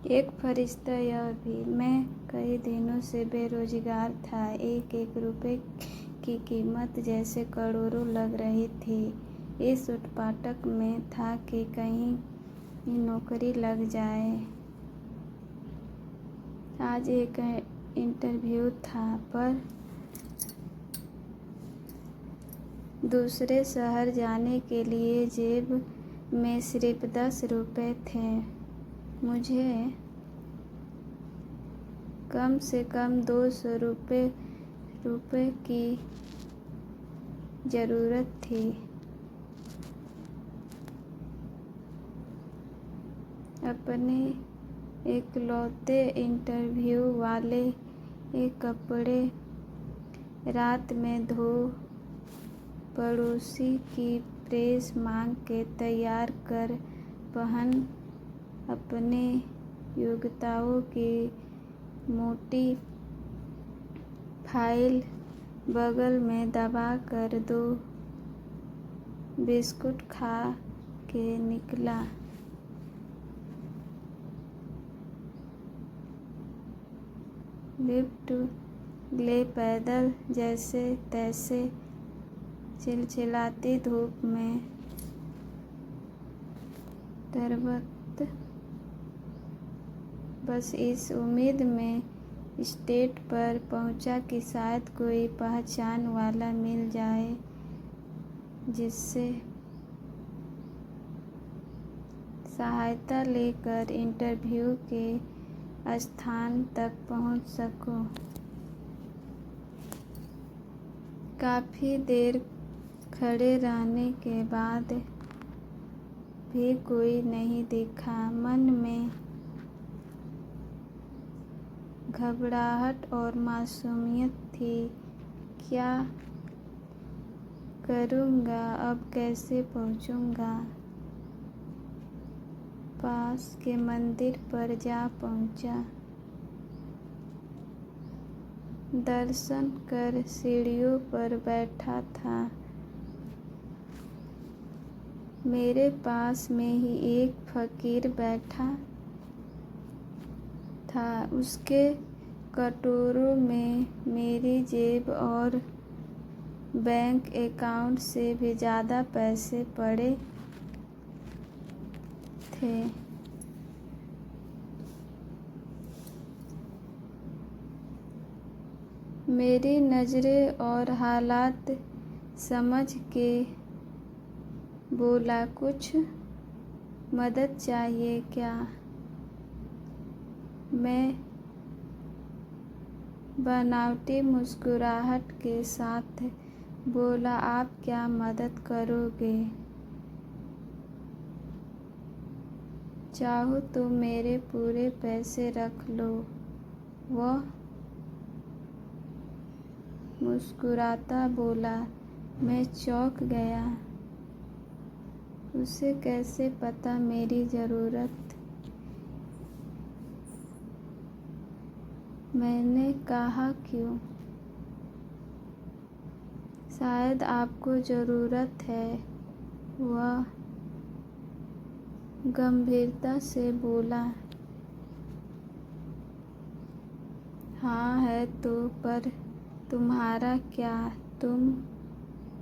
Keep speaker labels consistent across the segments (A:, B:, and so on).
A: एक फरिश्ता यह भी, मैं कई दिनों से बेरोजगार था। एक एक रुपए की कीमत जैसे करोड़ों लग रही थी। इस उत्पाटक में था कि कहीं नौकरी लग जाए। आज एक इंटरव्यू था, पर दूसरे शहर जाने के लिए जेब में सिर्फ 10 रुपए थे। मुझे कम से कम 200 रुपए की ज़रूरत थी। अपने इकलौते इंटरव्यू वाले कपड़े रात में धो पड़ोसी की प्रेस मांग के तैयार कर पहन अपने योग्यताओं की मोटी फाइल बगल में दबा कर 2 बिस्कुट खा के निकला। लिफ्ट ले पैदल जैसे तैसे चिलचिलाती धूप में तरबत, बस इस उम्मीद में स्टेट पर पहुंचा कि शायद कोई पहचान वाला मिल जाए जिससे सहायता लेकर इंटरव्यू के स्थान तक पहुंच सकूं। काफ़ी देर खड़े रहने के बाद भी कोई नहीं दिखा। मन में घबराहट और मासूमियत थी। क्या करूँगा अब, कैसे पहुँचूँगा? पास के मंदिर पर जा पहुँचा। दर्शन कर सीढ़ियों पर बैठा था। मेरे पास में ही एक फकीर बैठा था। उसके कटोरों में मेरी जेब और बैंक अकाउंट से भी ज़्यादा पैसे पड़े थे। मेरी नज़रें और हालात समझ के बोला, कुछ मदद चाहिए क्या? मैं बनावटी मुस्कुराहट के साथ बोला, आप क्या मदद करोगे? चाहो तो मेरे पूरे पैसे रख लो। वह मुस्कुराता बोला। मैं चौंक गया। उसे कैसे पता मेरी ज़रूरत? मैंने कहा, क्यों? शायद आपको ज़रूरत है। वह गंभीरता से बोला। हाँ है तो, पर तुम्हारा क्या? तुम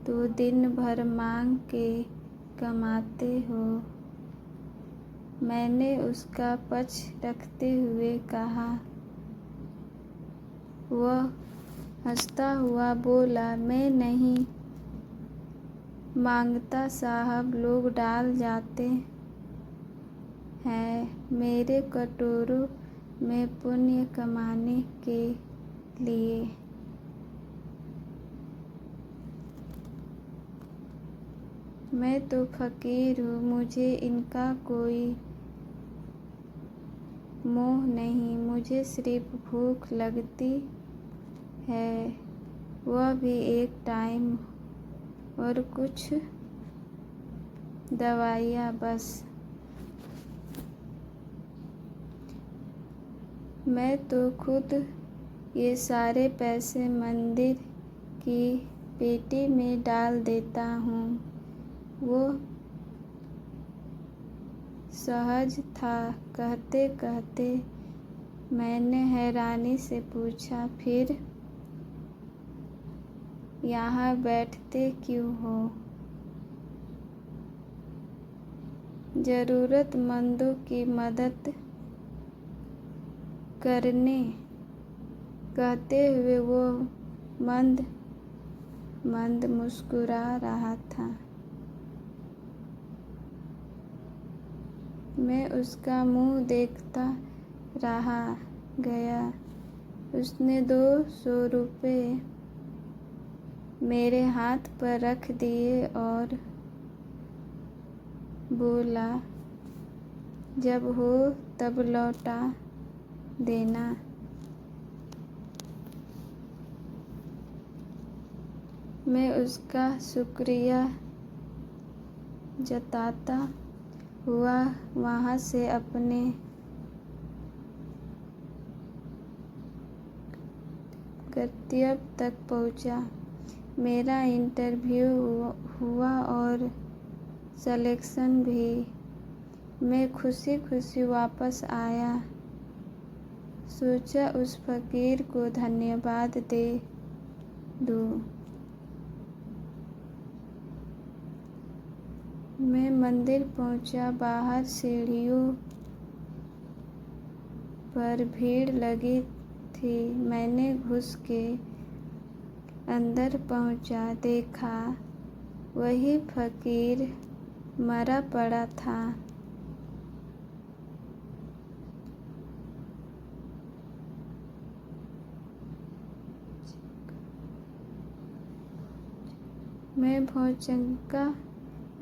A: तो दिन भर मांग के कमाते हो। मैंने उसका पक्ष रखते हुए कहा। वह हंसता हुआ बोला, मैं नहीं मांगता साहब, लोग डाल जाते हैं मेरे कटोरों में पुण्य कमाने के लिए। मैं तो फकीर हूँ, मुझे इनका कोई मोह नहीं। मुझे सिर्फ भूख लगती है, वह भी एक टाइम, और कुछ दवाइयाँ बस। मैं तो खुद ये सारे पैसे मंदिर की पेटी में डाल देता हूँ। वो सहज था। कहते कहते मैंने हैरानी से पूछा, फिर यहाँ बैठते क्यों हो? ज़रूरतमंदों की मदद करने, कहते हुए वो मंद मंद मुस्कुरा रहा था। मैं उसका मुँह देखता रहा गया। उसने 200 रुपये मेरे हाथ पर रख दिए और बोला, जब हो तब लौटा देना। मैं उसका शुक्रिया जताता हुआ वहाँ से अपने गंतव्य तक पहुँचा। मेरा इंटरव्यू हुआ और सिलेक्शन भी। मैं खुशी खुशी वापस आया। सोचा उस फकीर को धन्यवाद दे दूँ। मैं मंदिर पहुंचा। बाहर सीढ़ियों पर भीड़ लगी थी। मैंने घुस के अंदर पहुंचा। देखा वही फकीर मरा पड़ा था। मैं भौचक्का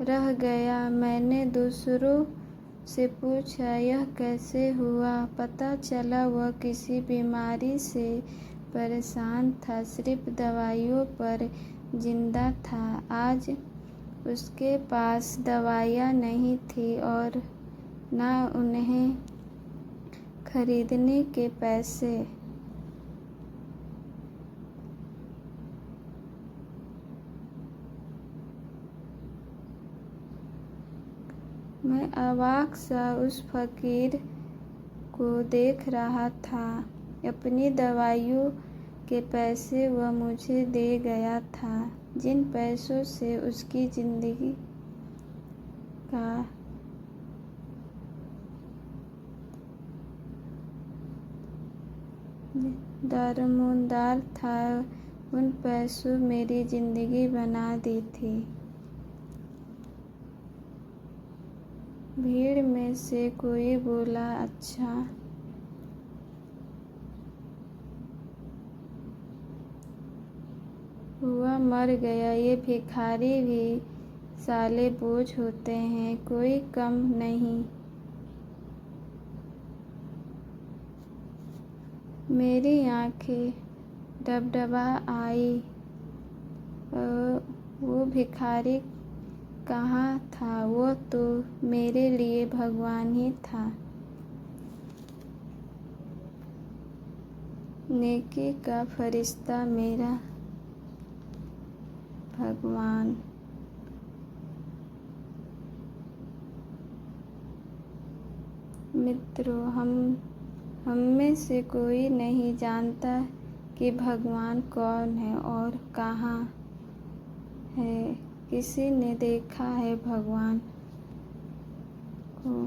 A: रह गया। मैंने दूसरों से पूछा, यह कैसे हुआ? पता चला वह किसी बीमारी से परेशान था, सिर्फ दवाइयों पर जिंदा था। आज उसके पास दवाइयाँ नहीं थी और न उन्हें खरीदने के पैसे। मैं अवाक सा उस फकीर को देख रहा था। अपनी दवाइयों के पैसे वह मुझे दे गया था, जिन पैसों से उसकी जिंदगी का दारोमदार था। उन पैसों मेरी जिंदगी बना दी थी। भीड़ में से कोई बोला, अच्छा हुआ मर गया। ये भिखारी भी साले बोझ होते हैं, कोई कम नहीं। मेरी आंखें डबडबा आई। वो भिखारी कहाँ था? वो तो मेरे लिए भगवान ही था। नेकी का फरिश्ता, मेरा भगवान। मित्रों, हम में से कोई नहीं जानता कि भगवान कौन है और कहाँ है। किसी ने देखा है भगवान को?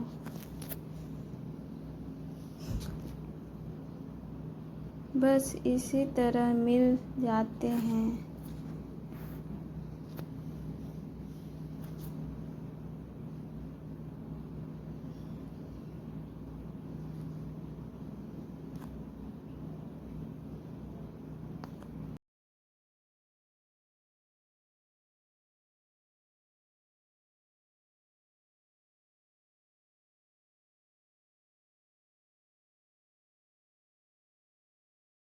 A: बस इसी तरह मिल जाते हैं।